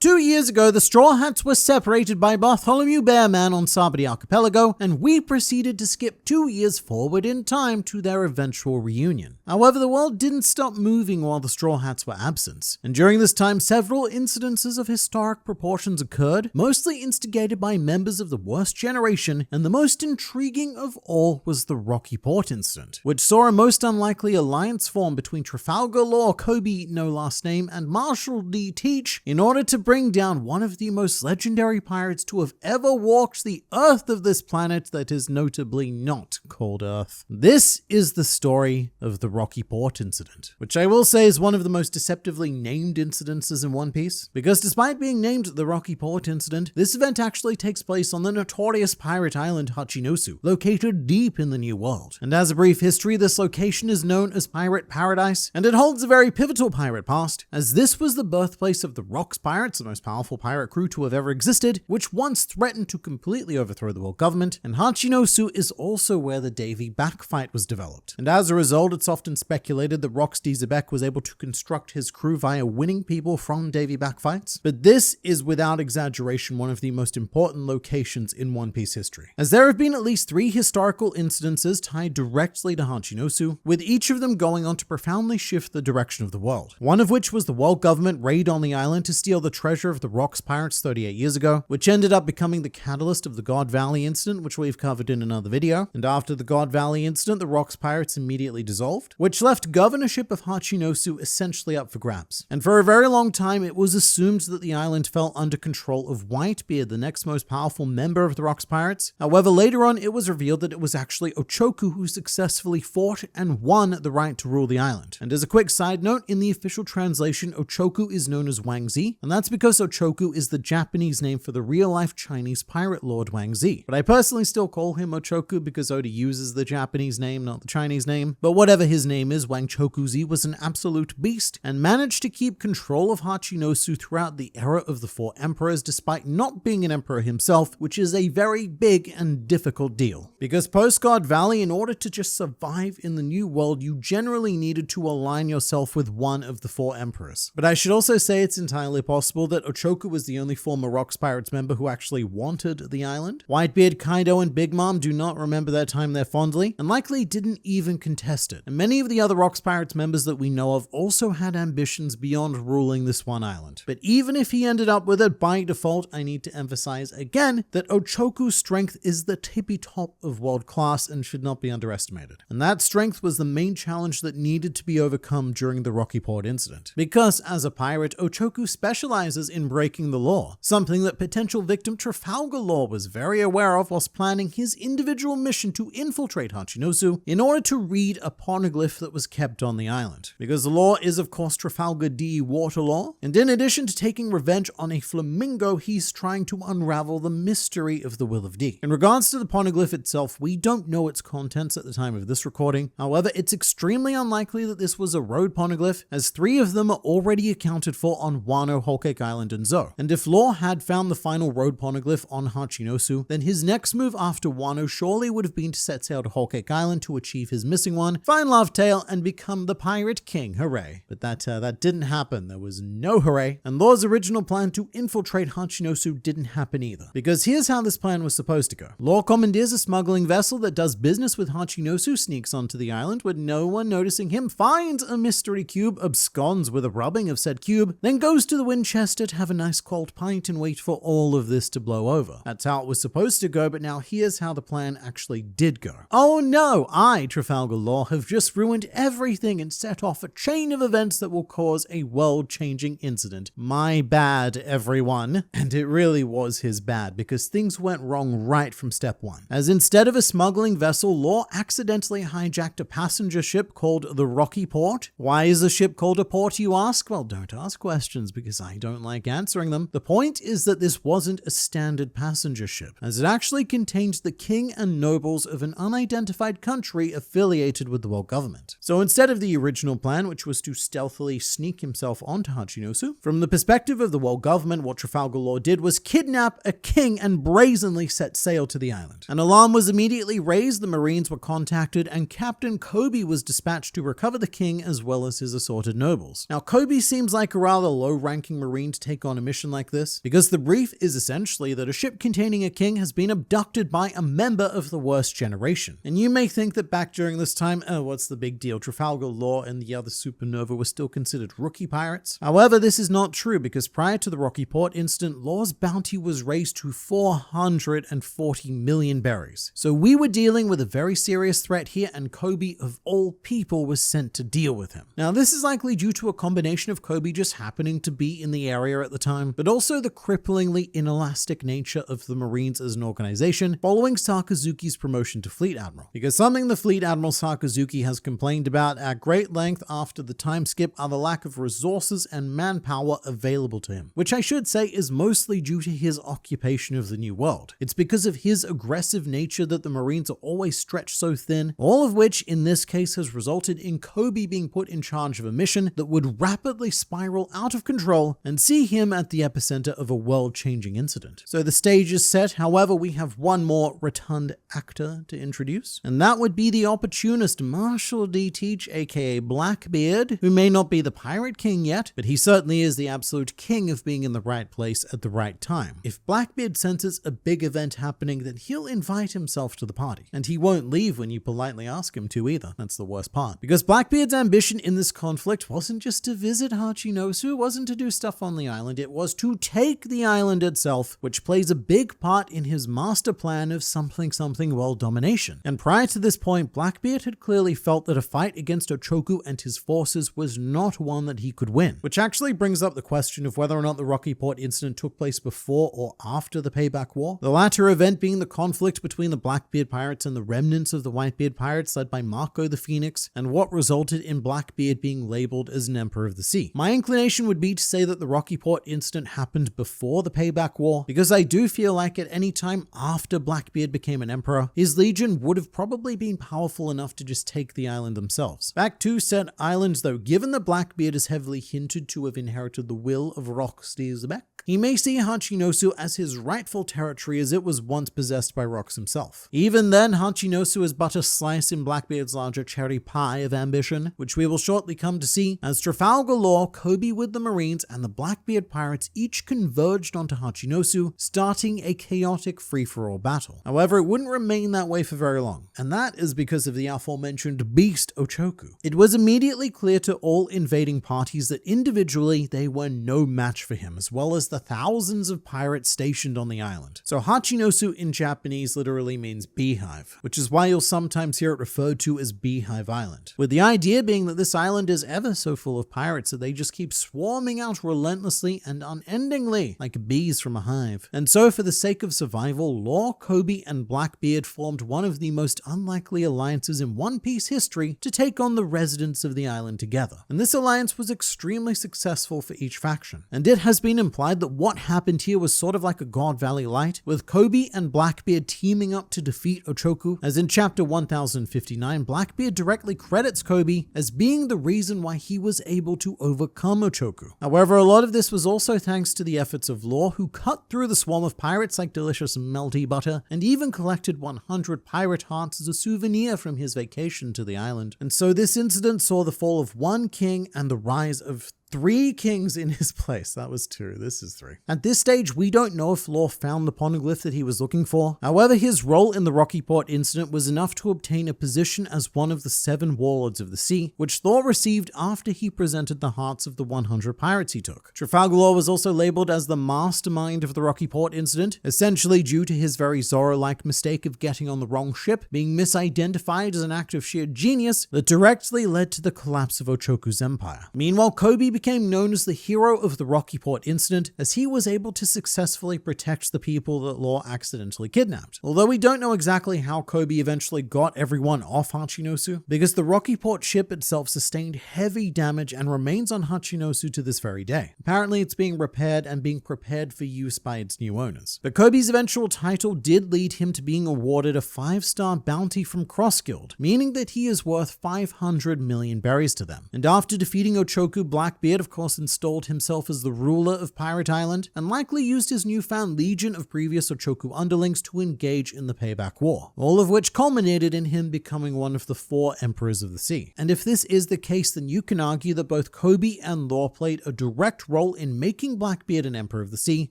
2 years ago, the Straw Hats were separated by Bartholomew Bearman on Sabadi Archipelago, and we proceeded to skip 2 years forward in time to their eventual reunion. However, the world didn't stop moving while the Straw Hats were absent, and during this time, several incidences of historic proportions occurred, mostly instigated by members of the worst generation, and the most intriguing of all was the Rocky Port incident, which saw a most unlikely alliance form between Trafalgar Law, Koby, no last name, and Marshall D. Teach in order to bring down one of the most legendary pirates to have ever walked the earth of this planet that is notably not called Earth. This is the story of the Rocky Port incident, which I will say is one of the most deceptively named incidences in One Piece, because despite being named the Rocky Port incident, this event actually takes place on the notorious pirate island Hachinosu, located deep in the New World. And as a brief history, this location is known as Pirate Paradise, and it holds a very pivotal pirate past, as this was the birthplace of the Rocks Pirates, the most powerful pirate crew to have ever existed, which once threatened to completely overthrow the world government, and Hachinosu is also where the Davy Back fight was developed. And as a result, it's often speculated that Rox D. Zebek was able to construct his crew via winning people from Davy Back fights, but this is without exaggeration one of the most important locations in One Piece history, as there have been at least 3 historical incidences tied directly to Hachinosu, with each of them going on to profoundly shift the direction of the world. One of which was the world government raid on the island to steal the treasure of the Rocks Pirates 38 years ago, which ended up becoming the catalyst of the God Valley incident, which we've covered in another video. And after the God Valley incident, the Rocks Pirates immediately dissolved, which left governorship of Hachinosu essentially up for grabs. And for a very long time, it was assumed that the island fell under control of Whitebeard, the next most powerful member of the Rocks Pirates. However, later on, it was revealed that it was actually Ochoku who successfully fought and won the right to rule the island. And as a quick side note, in the official translation, Ochoku is known as Wang Zi, and that's because Ochoku is the Japanese name for the real-life Chinese pirate lord Wang Zi. But I personally still call him Ochoku because Oda uses the Japanese name, not the Chinese name. But whatever his name is, Wang Chokuzi was an absolute beast and managed to keep control of Hachinosu throughout the era of the 4 emperors despite not being an emperor himself, which is a very big and difficult deal. Because post-God Valley, in order to just survive in the New World, you generally needed to align yourself with one of the 4 emperors. But I should also say it's entirely possible that Ochoku was the only former Rocks Pirates member who actually wanted the island. Whitebeard, Kaido, and Big Mom do not remember their time there fondly, and likely didn't even contest it. And many of the other Rocks Pirates members that we know of also had ambitions beyond ruling this one island. But even if he ended up with it by default, I need to emphasize again that Ochoku's strength is the tippy top of world class and should not be underestimated. And that strength was the main challenge that needed to be overcome during the Rocky Port incident. Because as a pirate, Ochoku specializes in breaking the law, something that potential victim Trafalgar Law was very aware of whilst planning his individual mission to infiltrate Hachinosu in order to read a poneglyph that was kept on the island. Because the law is of course Trafalgar D. Water Law, and in addition to taking revenge on a flamingo, he's trying to unravel the mystery of the Will of D. In regards to the poneglyph itself, we don't know its contents at the time of this recording. However, it's extremely unlikely that this was a road poneglyph, as 3 of them are already accounted for on Wano, Whole Cake Island, and Zo. And if Law had found the final road poneglyph on Hachinosu, then his next move after Wano surely would have been to set sail to Whole Cake Island to achieve his missing one, find Love Tale, and become the Pirate King. Hooray. But that didn't happen. There was no hooray. And Law's original plan to infiltrate Hachinosu didn't happen either. Because here's how this plan was supposed to go. Law commandeers a smuggling vessel that does business with Hachinosu, sneaks onto the island with no one noticing him, finds a mystery cube, absconds with a rubbing of said cube, then goes to the Winchester to have a nice cold pint and wait for all of this to blow over. That's how it was supposed to go, but now here's how the plan actually did go. Oh no, I, Trafalgar Law, have just ruined everything and set off a chain of events that will cause a world-changing incident. My bad, everyone. And it really was his bad, because things went wrong right from step 1. As instead of a smuggling vessel, Law accidentally hijacked a passenger ship called the Rocky Port. Why is a ship called a port, you ask? Well, don't ask questions, because I don't like answering them. The point is that this wasn't a standard passenger ship, as it actually contained the king and nobles of an unidentified country affiliated with the world government. So instead of the original plan, which was to stealthily sneak himself onto Hachinosu, from the perspective of the world government, what Trafalgar Law did was kidnap a king and brazenly set sail to the island. An alarm was immediately raised, the Marines were contacted, and Captain Koby was dispatched to recover the king as well as his assorted nobles. Now, Koby seems like a rather low-ranking Marine to take on a mission like this, because the brief is essentially that a ship containing a king has been abducted by a member of the worst generation. And you may think that back during this time, oh, what's the big deal? Trafalgar Law and the other supernova were still considered rookie pirates. However, this is not true, because prior to the Rocky Port incident, Law's bounty was raised to 440 million berries. So we were dealing with a very serious threat here, and Koby, of all people, was sent to deal with him. Now, this is likely due to a combination of Koby just happening to be in the area at the time, but also the cripplingly inelastic nature of the Marines as an organization following Sakazuki's promotion to Fleet Admiral. Because something the Fleet Admiral Sakazuki has complained about at great length after the time skip are the lack of resources and manpower available to him, which I should say is mostly due to his occupation of the New World. It's because of his aggressive nature that the Marines are always stretched so thin, all of which in this case has resulted in Koby being put in charge of a mission that would rapidly spiral out of control and see him at the epicenter of a world-changing incident. So the stage is set, however, we have one more rotund actor to introduce, and that would be the opportunist Marshal D. Teach, aka Blackbeard, who may not be the Pirate King yet, but he certainly is the absolute king of being in the right place at the right time. If Blackbeard senses a big event happening, then he'll invite himself to the party, and he won't leave when you politely ask him to either. That's the worst part. Because Blackbeard's ambition in this conflict wasn't just to visit Hachinosu, it wasn't to do stuff on the island, it was to take the island itself, which plays a big part in his master plan of something world domination. And prior to this point, Blackbeard had clearly felt that a fight against Ochoku and his forces was not one that he could win, which actually brings up the question of whether or not the Rocky Port incident took place before or after the Payback War. The latter event being the conflict between the Blackbeard pirates and the remnants of the Whitebeard pirates led by Marco the Phoenix, and what resulted in Blackbeard being labeled as an Emperor of the Sea. My inclination would be to say that the Rocky Port incident happened before the Payback War, because I do feel like at any time after Blackbeard became an emperor, his legion would have probably been powerful enough to just take the island themselves. Back to said islands though, given that Blackbeard is heavily hinted to have inherited the will of Roxy Zebek, he may see Hachinosu as his rightful territory as it was once possessed by Rox himself. Even then, Hachinosu is but a slice in Blackbeard's larger cherry pie of ambition, which we will shortly come to see as Trafalgar Law, Koby with the Marines, and the Blackbeard pirates each converged onto Hachinosu, starting a chaotic free-for-all battle. However, it wouldn't remain that way for very long, and that is because of the aforementioned beast Ochoku. It was immediately clear to all invading parties that individually they were no match for him, as well as the thousands of pirates stationed on the island. So Hachinosu in Japanese literally means beehive, which is why you'll sometimes hear it referred to as Beehive Island, with the idea being that this island is ever so full of pirates that they just keep swarming out relentlessly and unendingly like bees from a hive. And so for the sake of survival, Law, Koby, and Blackbeard formed one of the most unlikely alliances in One Piece history to take on the residents of the island together. And this alliance was extremely successful for each faction, and it has been implied that what happened here was sort of like a God Valley Light, with Koby and Blackbeard teaming up to defeat Ochoku, as in chapter 1059, Blackbeard directly credits Koby as being the reason why he was able to overcome Ochoku. However, a lot of this was also thanks to the efforts of Law, who cut through the swarm of pirates like delicious melty butter, and even collected 100 pirate hearts as a souvenir from his vacation to the island. And so this incident saw the fall of one king and the rise of 3 kings in his place. That was 2. This is 3. At this stage, we don't know if Law found the poneglyph that he was looking for. However, his role in the Rocky Port incident was enough to obtain a position as one of the 7 warlords of the sea, which Law received after he presented the hearts of the 100 pirates he took. Trafalgar Law was also labeled as the mastermind of the Rocky Port incident, essentially due to his very Zoro-like mistake of getting on the wrong ship, being misidentified as an act of sheer genius that directly led to the collapse of Ochoku's empire. Meanwhile, Koby became known as the hero of the Rocky Port incident, as he was able to successfully protect the people that Law accidentally kidnapped. Although we don't know exactly how Koby eventually got everyone off Hachinosu, because the Rocky Port ship itself sustained heavy damage and remains on Hachinosu to this very day. Apparently it's being repaired and being prepared for use by its new owners. But Koby's eventual title did lead him to being awarded a 5-star bounty from Cross Guild, meaning that he is worth 500 million berries to them. And after defeating Ochoku, Blackbeard Blackbeard, of course, installed himself as the ruler of Pirate Island and likely used his newfound legion of previous Ochoku underlings to engage in the Payback War, all of which culminated in him becoming one of the 4 Emperors of the Sea. And if this is the case, then you can argue that both Koby and Law played a direct role in making Blackbeard an Emperor of the Sea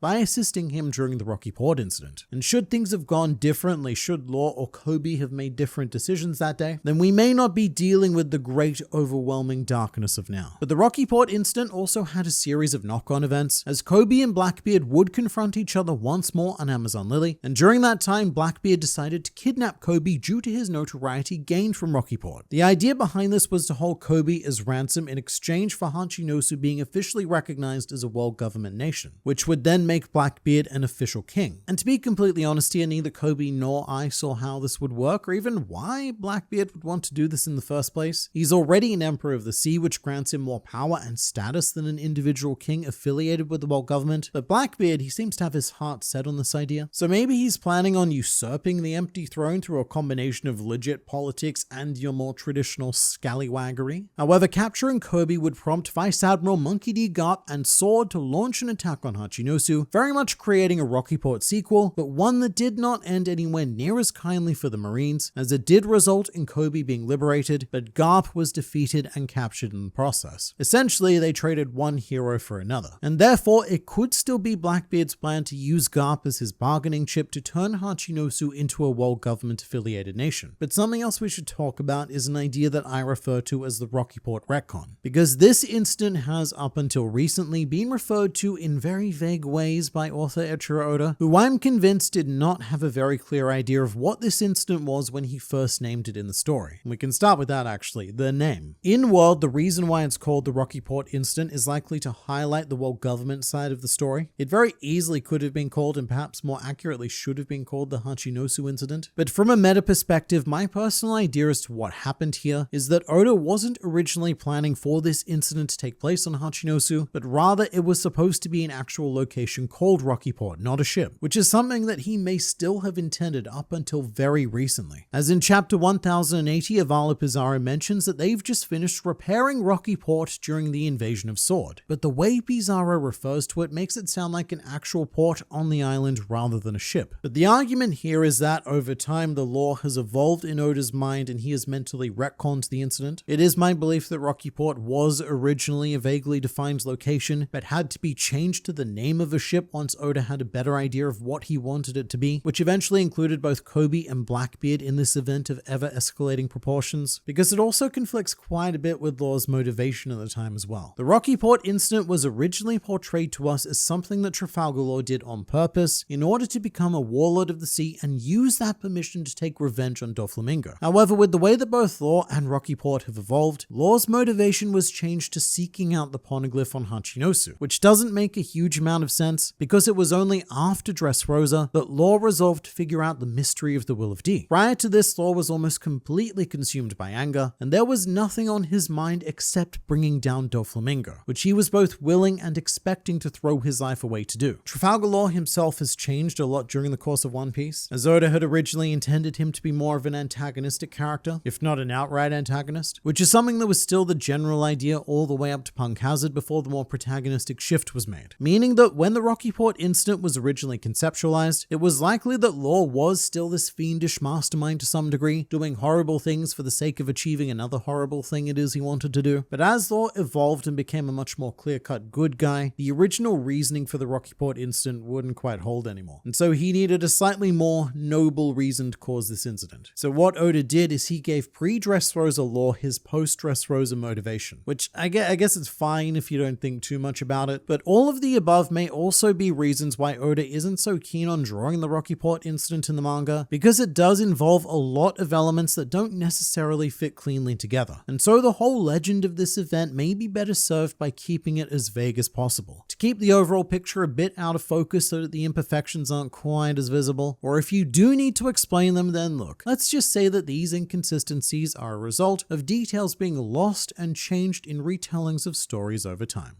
by assisting him during the Rocky Port incident. And should things have gone differently, should Law or Koby have made different decisions that day, then we may not be dealing with the great overwhelming darkness of now. But the Rocky Port incident also had a series of knock-on events, as Koby and Blackbeard would confront each other once more on Amazon Lily, and during that time Blackbeard decided to kidnap Koby due to his notoriety gained from Rocky Port. The idea behind this was to hold Koby as ransom in exchange for Hachinosu being officially recognized as a world government nation, which would then make Blackbeard an official king. And to be completely honest here, neither Koby nor I saw how this would work, or even why Blackbeard would want to do this in the first place. He's already an Emperor of the Sea, which grants him more power and status than an individual king affiliated with the world government, but Blackbeard, he seems to have his heart set on this idea. So maybe he's planning on usurping the empty throne through a combination of legit politics and your more traditional scallywaggery. However, capturing Koby would prompt Vice Admiral Monkey D. Garp and Sword to launch an attack on Hachinosu, very much creating a Rocky Port sequel, but one that did not end anywhere near as kindly for the Marines, as it did result in Koby being liberated, but Garp was defeated and captured in the process. Essentially, they traded one hero for another, and therefore it could still be Blackbeard's plan to use Garp as his bargaining chip to turn Hachinosu into a world government affiliated nation. But something else we should talk about is an idea that I refer to as the Rocky Port retcon, because this incident has up until recently been referred to in very vague ways by author Eiichiro Oda, who I'm convinced did not have a very clear idea of what this incident was when he first named it in the story. And we can start with that actually, the name. In world, the reason why it's called the Rocky Port incident is likely to highlight the world government side of the story. It very easily could have been called, and perhaps more accurately should have been called, the Hachinosu incident. But from a meta perspective, my personal idea as to what happened here is that Oda wasn't originally planning for this incident to take place on Hachinosu, but rather it was supposed to be an actual location called Rocky Port, not a ship, which is something that he may still have intended up until very recently. As in chapter 1080, Avala Pizarro mentions that they've just finished repairing Rocky Port during the invasion of Sword, but the way Pizarro refers to it makes it sound like an actual port on the island rather than a ship. But the argument here is that over time the lore has evolved in Oda's mind and he has mentally retconned the incident. It is my belief that Rocky Port was originally a vaguely defined location, but had to be changed to the name of a ship once Oda had a better idea of what he wanted it to be, which eventually included both Koby and Blackbeard in this event of ever-escalating proportions, because it also conflicts quite a bit with Law's motivation at the time as well. The Rocky Port incident was originally portrayed to us as something that Trafalgar Law did on purpose in order to become a warlord of the sea and use that permission to take revenge on Doflamingo. However, with the way that both Law and Rocky Port have evolved, Law's motivation was changed to seeking out the poneglyph on Hachinosu, which doesn't make a huge amount of sense because it was only after Dressrosa that Law resolved to figure out the mystery of the Will of D. Prior to this, Law was almost completely consumed by anger, and there was nothing on his mind except bringing down Doflamingo, which he was both willing and expecting to throw his life away to do. Trafalgar Law himself has changed a lot during the course of One Piece, as Oda had originally intended him to be more of an antagonistic character, if not an outright antagonist, which is something that was still the general idea all the way up to Punk Hazard before the more protagonistic shift was made. Meaning that when the Rocky Port incident was originally conceptualized, it was likely that Law was still this fiendish mastermind to some degree, doing horrible things for the sake of achieving another horrible thing it is he wanted to do. But as Law evolved and became a much more clear-cut good guy, the original reasoning for the Rocky Port incident wouldn't quite hold anymore. And so he needed a slightly more noble reason to cause this incident. So what Oda did is he gave pre-Dressrosa Law his post-Dressrosa motivation, which I guess it's fine if you don't think too much about it, but all of the above may also be reasons why Oda isn't so keen on drawing the Rocky Port incident in the manga, because it does involve a lot of elements that don't necessarily fit cleanly together. And so the whole legend of this event may be better served by keeping it as vague as possible, to keep the overall picture a bit out of focus so that the imperfections aren't quite as visible. Or if you do need to explain them, then look, let's just say that these inconsistencies are a result of details being lost and changed in retellings of stories over time.